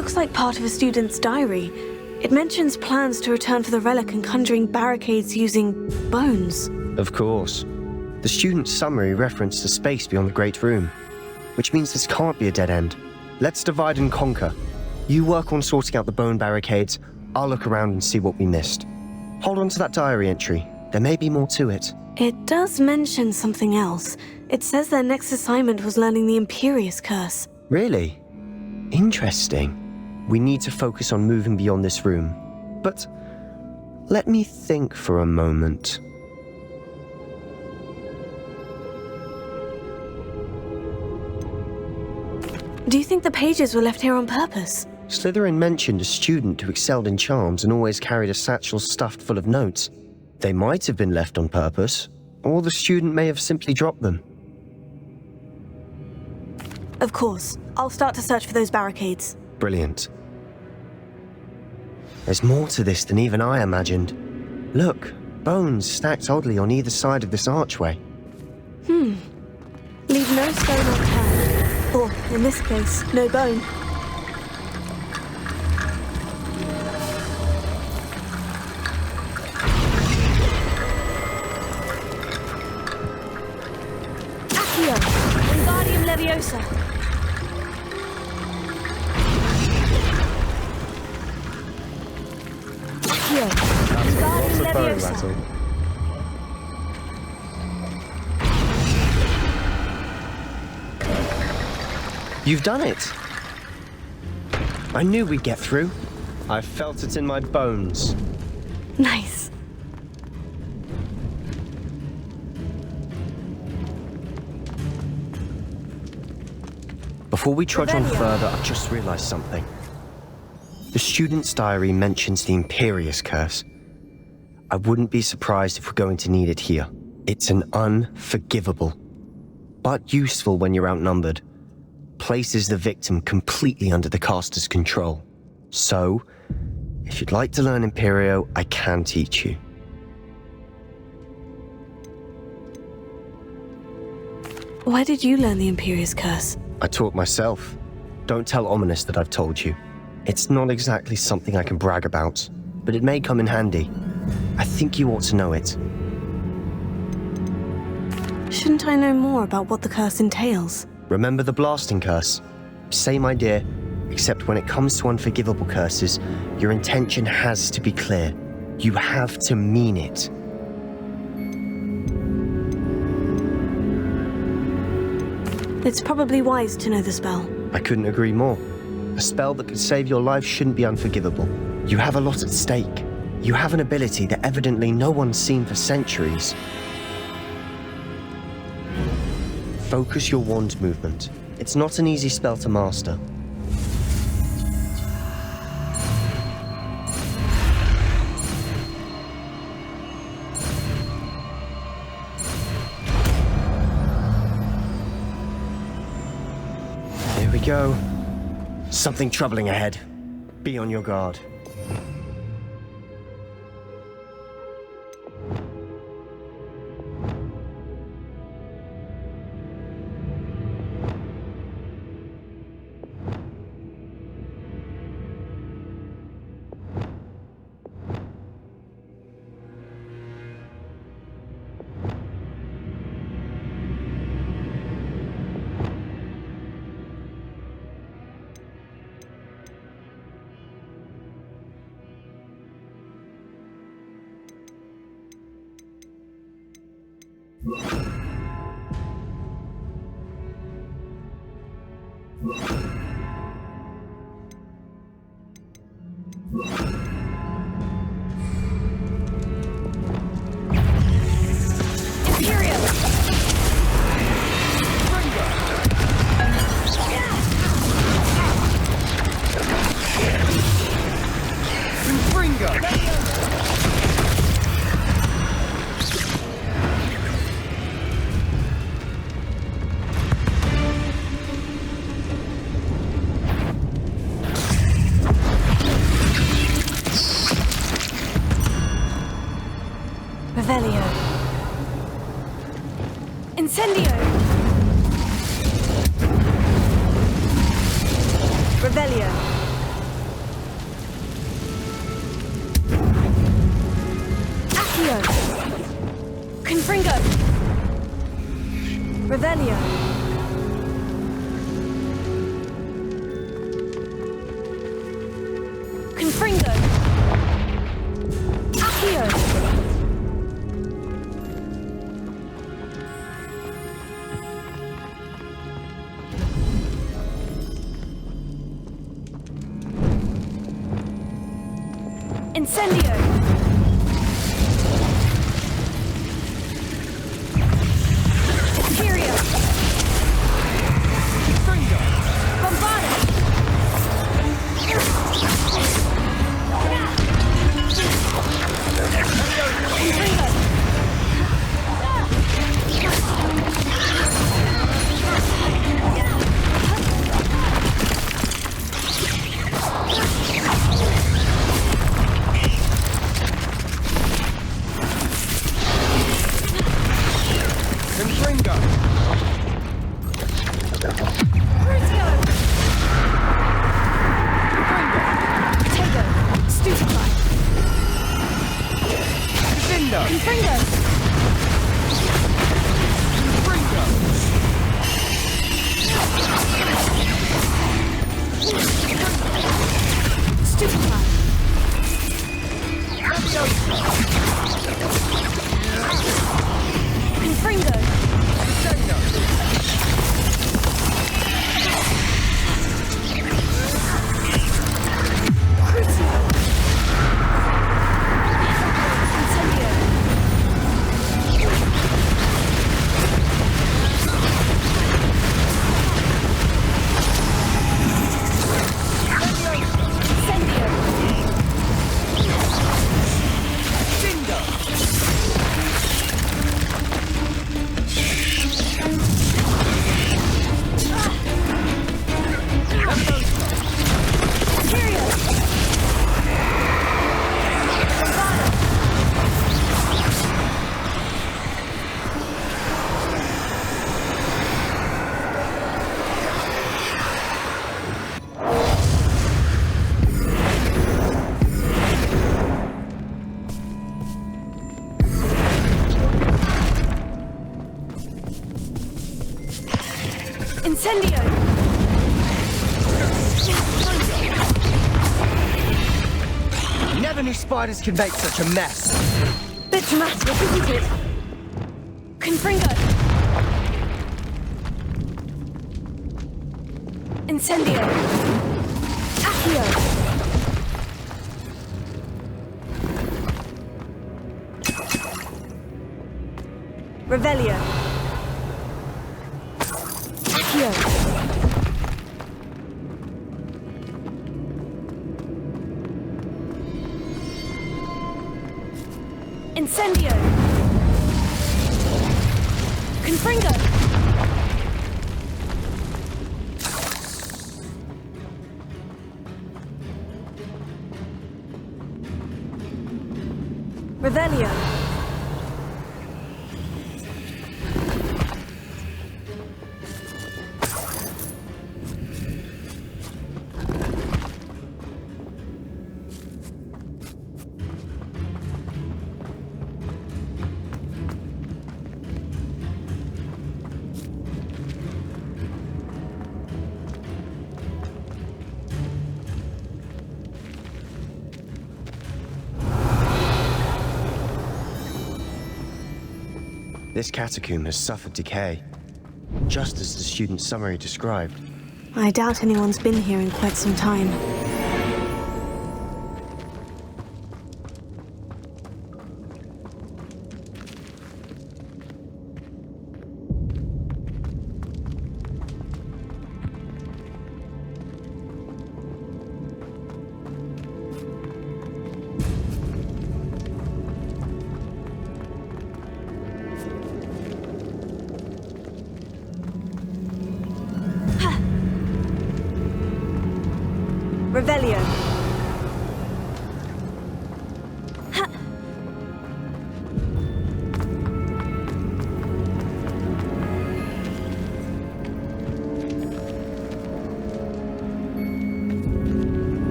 Looks like part of a student's diary. It mentions plans to return for the relic and conjuring barricades using bones. Of course. The student's summary referenced a space beyond the Great Room, which means this can't be a dead end. Let's divide and conquer. You work on sorting out the bone barricades, I'll look around and see what we missed. Hold on to that diary entry. There may be more to it. It does mention something else. It says their next assignment was learning the Imperious Curse. Really? Interesting. We need to focus on moving beyond this room. But let me think for a moment. Do you think the pages were left here on purpose? Slytherin mentioned a student who excelled in charms and always carried a satchel stuffed full of notes. They might have been left on purpose, or the student may have simply dropped them. Of course. I'll start to search for those barricades. Brilliant. There's more to this than even I imagined. Look, bones stacked oddly on either side of this archway. Leave no stone unturned. Or, in this case, no bone. Accio! Wingardium Leviosa! Accio! Wingardium Leviosa! You've done it! I knew we'd get through. I felt it in my bones. Nice. Before we trudge on further, I've just realized something. The student's diary mentions the Imperious Curse. I wouldn't be surprised if we're going to need it here. It's an unforgivable, but useful when you're outnumbered. Places the victim completely under the caster's control. So, if you'd like to learn Imperio, I can teach you. Why did you learn the Imperious Curse? I taught myself. Don't tell Ominous that I've told you. It's not exactly something I can brag about, but it may come in handy. I think you ought to know it. Shouldn't I know more about what the curse entails? Remember the blasting curse? Same idea, except when it comes to unforgivable curses, your intention has to be clear. You have to mean it. It's probably wise to know the spell. I couldn't agree more. A spell that could save your life shouldn't be unforgivable. You have a lot at stake. You have an ability that evidently no one's seen for centuries. Focus your wand movement. It's not an easy spell to master. Here we go. Something troubling ahead. Be on your guard. Revelio. Incendio. Revelio. Accio. Confringo. Revelio. Confringo. Accio. Incendio. Imperio. Bombarda. Confringo. Incendio! Never knew spiders could make such a mess. Bit dramatic, isn't it? Confringo! Incendio! Accio! Revelio! Accio! Incendio! Confringo! Revelio! This catacomb has suffered decay, just as the student summary described. I doubt anyone's been here in quite some time. Revelio. Ha.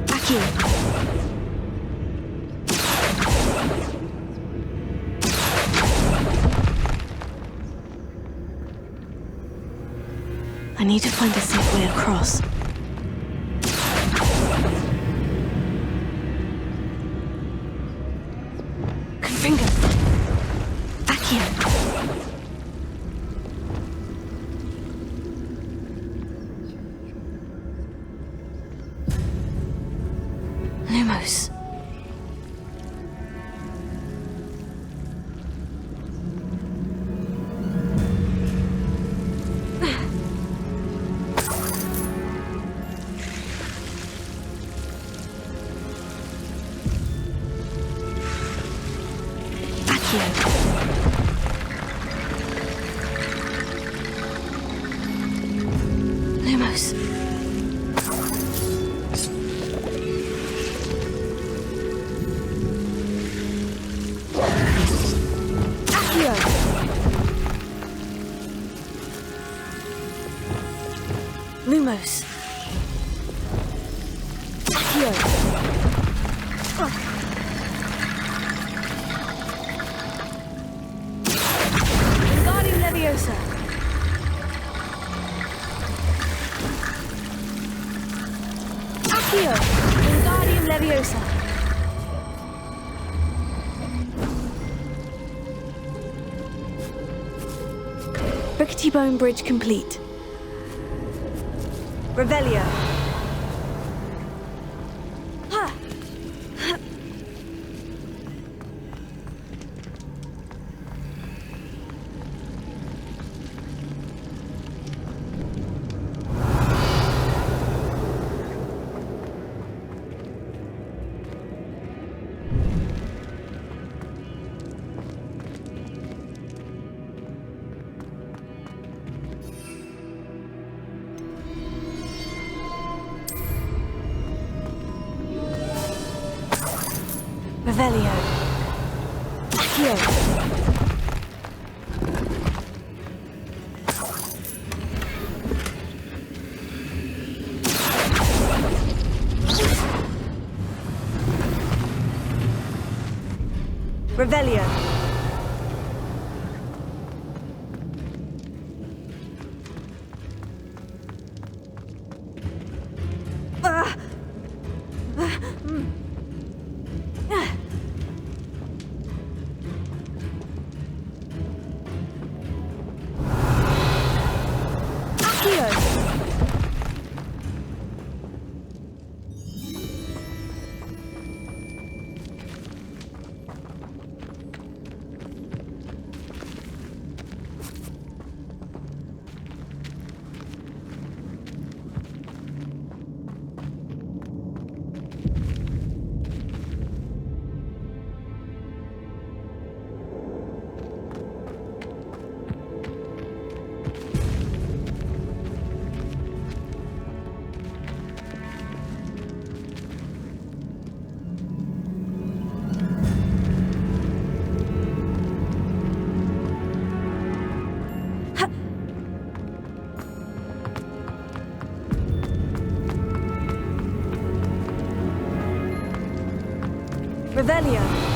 Accio. I need to find a safe way across. Confringo. Accio. Lumos. Lumos. Accio. Lumos. Accio. Wingardium Leviosa. Accio. Wingardium Leviosa. Rickety Bone Bridge complete. Revelio. Ha! Revelio. Accio. Revelio. Revelio.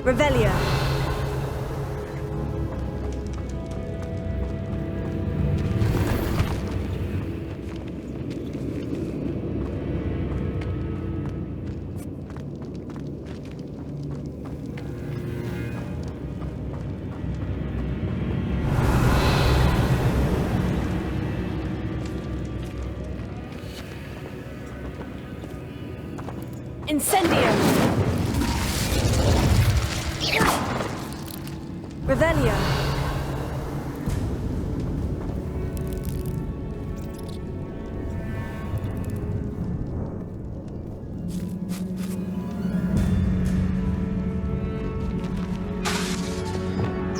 Revelio. Incendio! Revelio!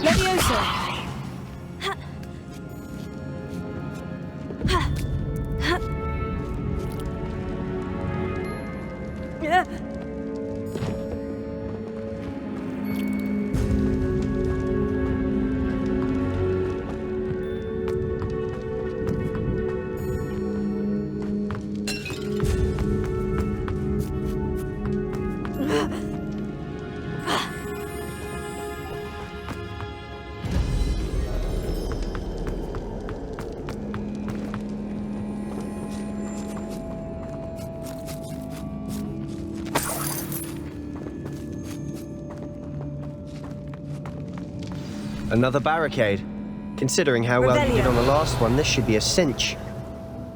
Levioso! Another barricade. Considering how well you did on the last one, this should be a cinch.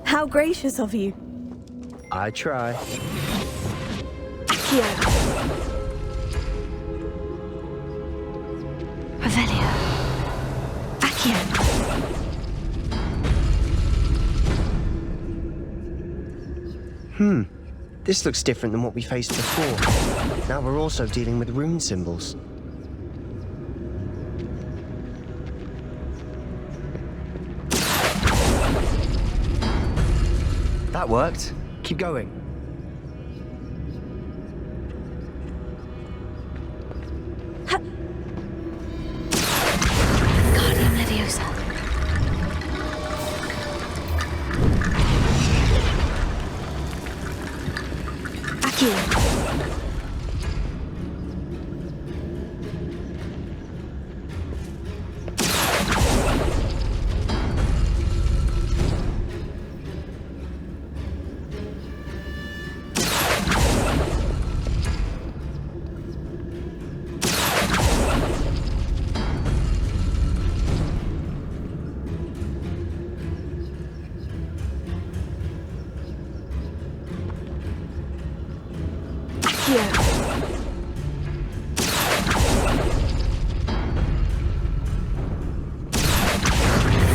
How gracious of you. I try. Accio. Revelio. Accio. This looks different than what we faced before. Now we're also dealing with rune symbols. That worked. Keep going. Guardian Leviosa. Accio.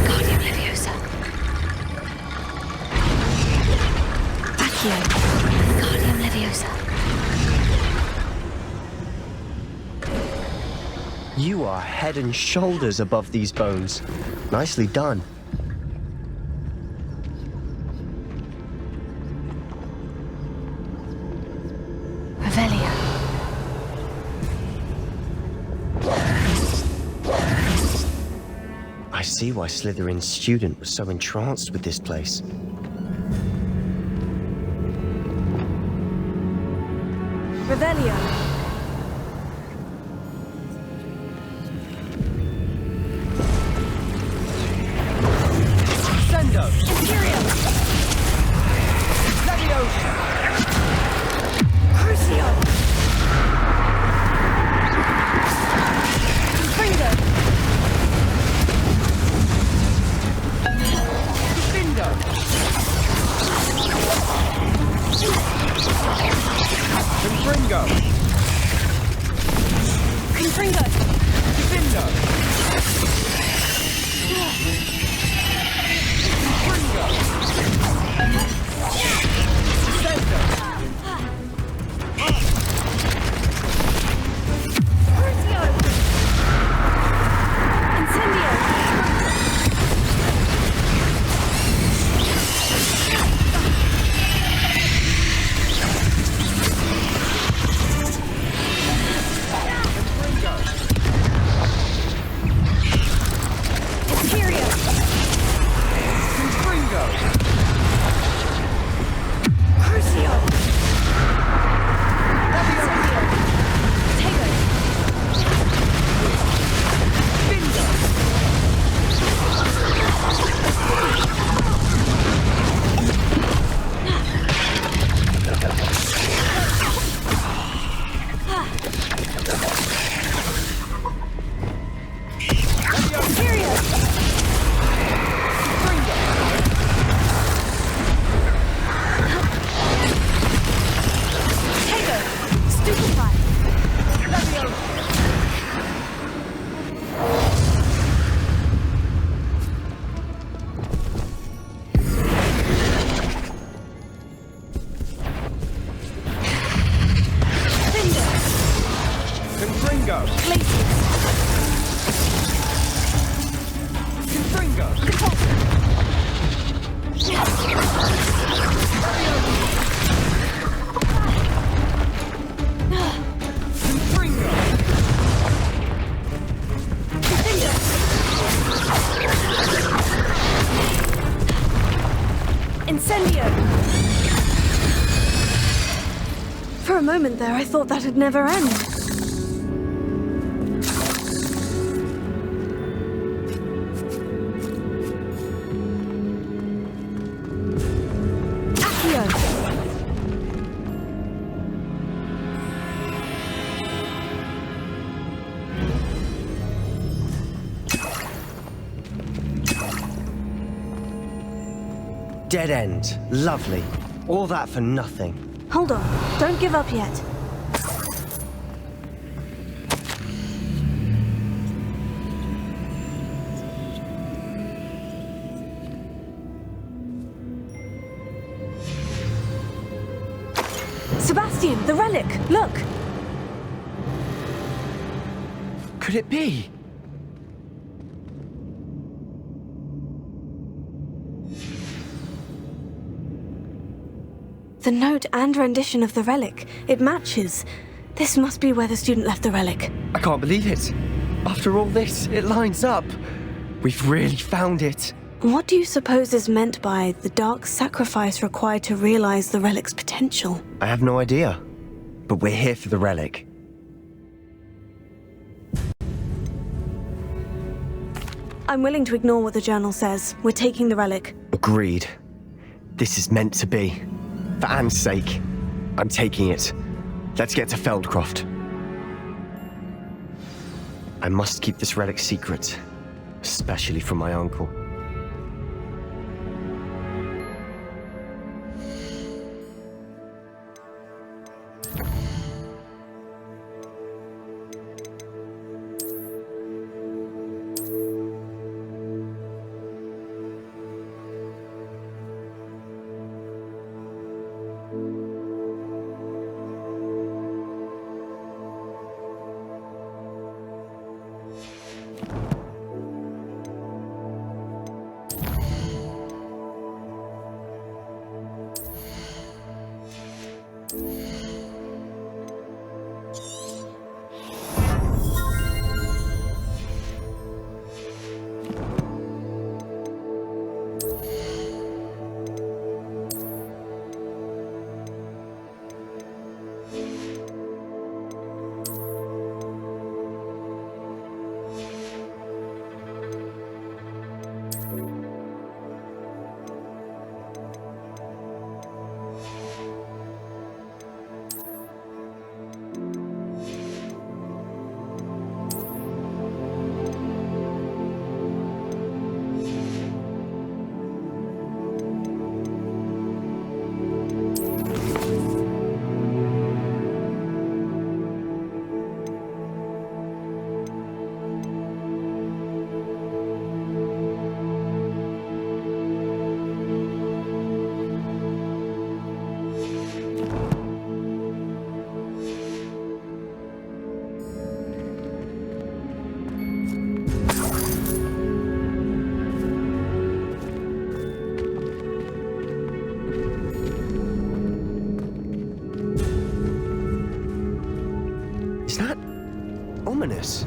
Guardian Leviosa. Accio. Guardian Leviosa. You are head and shoulders above these bones. Nicely done. Revelio. I see why Slytherin's student was so entranced with this place. Revelio. Sendo! Imperium. Leviosa! Crucio. Confringo. Defendo! Confringo! Confringo. Defendo! Confringo! Sendo! Crucio. Incendio. Imperium. Confringo! Crucio. For a moment there, I thought that'd never end. Dead end. Lovely. All that for nothing. Hold on. Don't give up yet. Sebastian, the relic! Look! Could it be? The note and rendition of the relic. It matches. This must be where the student left the relic. I can't believe it. After all this, it lines up. We've really found it. What do you suppose is meant by the dark sacrifice required to realize the relic's potential? I have no idea. But we're here for the relic. I'm willing to ignore what the journal says. We're taking the relic. Agreed. This is meant to be. For Anne's sake, I'm taking it. Let's get to Feldcroft. I must keep this relic secret, especially from my uncle. Is that ominous?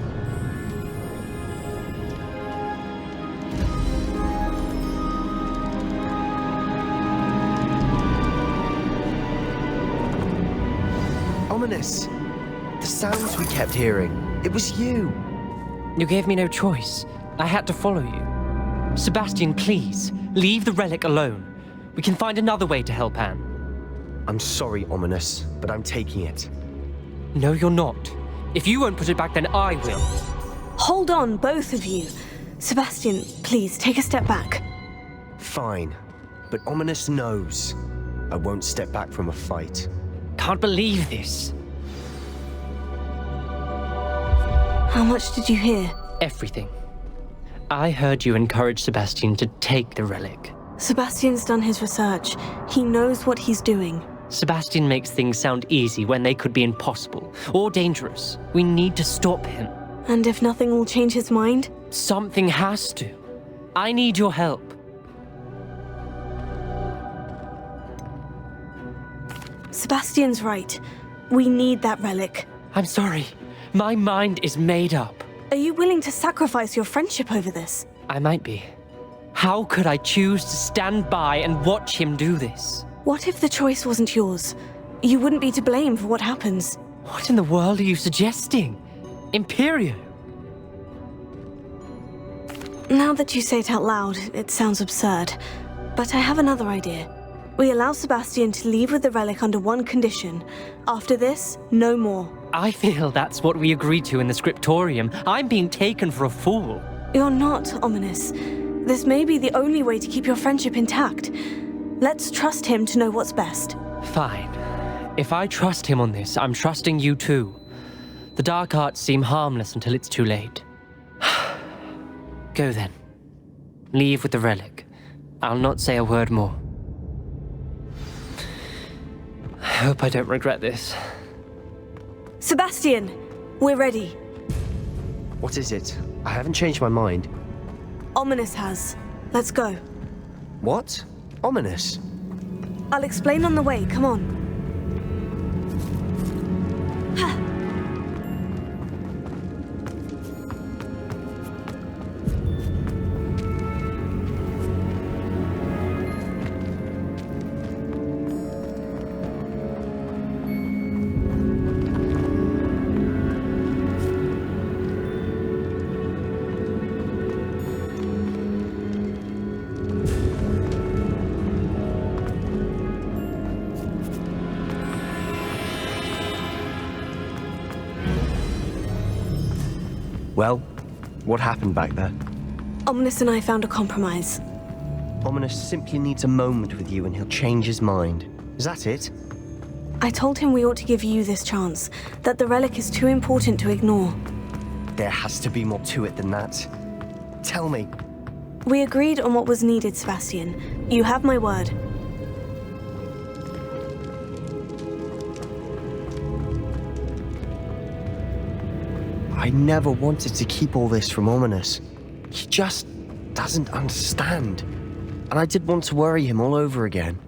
Ominous. The sounds we kept hearing. It was you. You gave me no choice. I had to follow you. Sebastian, please, leave the relic alone. We can find another way to help Anne. I'm sorry, Ominous, but I'm taking it. No, you're not. If you won't put it back, then I will. Hold on, both of you. Sebastian, please, take a step back. Fine, but Ominous knows. I won't step back from a fight. Can't believe this. How much did you hear? Everything. I heard you encourage Sebastian to take the relic. Sebastian's done his research. He knows what he's doing. Sebastian makes things sound easy when they could be impossible or dangerous. We need to stop him. And if nothing will change his mind? Something has to. I need your help. Sebastian's right. We need that relic. I'm sorry. My mind is made up. Are you willing to sacrifice your friendship over this? I might be. How could I choose to stand by and watch him do this? What if the choice wasn't yours? You wouldn't be to blame for what happens. What in the world are you suggesting? Imperio? Now that you say it out loud, it sounds absurd. But I have another idea. We allow Sebastian to leave with the relic under one condition. After this, no more. I feel that's what we agreed to in the scriptorium. I'm being taken for a fool. You're not, Ominous. This may be the only way to keep your friendship intact. Let's trust him to know what's best. Fine. If I trust him on this, I'm trusting you too. The dark arts seem harmless until it's too late. Go then. Leave with the relic. I'll not say a word more. I hope I don't regret this. Sebastian, we're ready. What is it? I haven't changed my mind. Ominous has. Let's go. What? Ominous? I'll explain on the way, come on. Well, what happened back there? Ominous and I found a compromise. Ominous simply needs a moment with you and he'll change his mind. Is that it? I told him we ought to give you this chance, that the relic is too important to ignore. There has to be more to it than that. Tell me. We agreed on what was needed, Sebastian. You have my word. I never wanted to keep all this from Ominous. He just doesn't understand. And I did want to worry him all over again.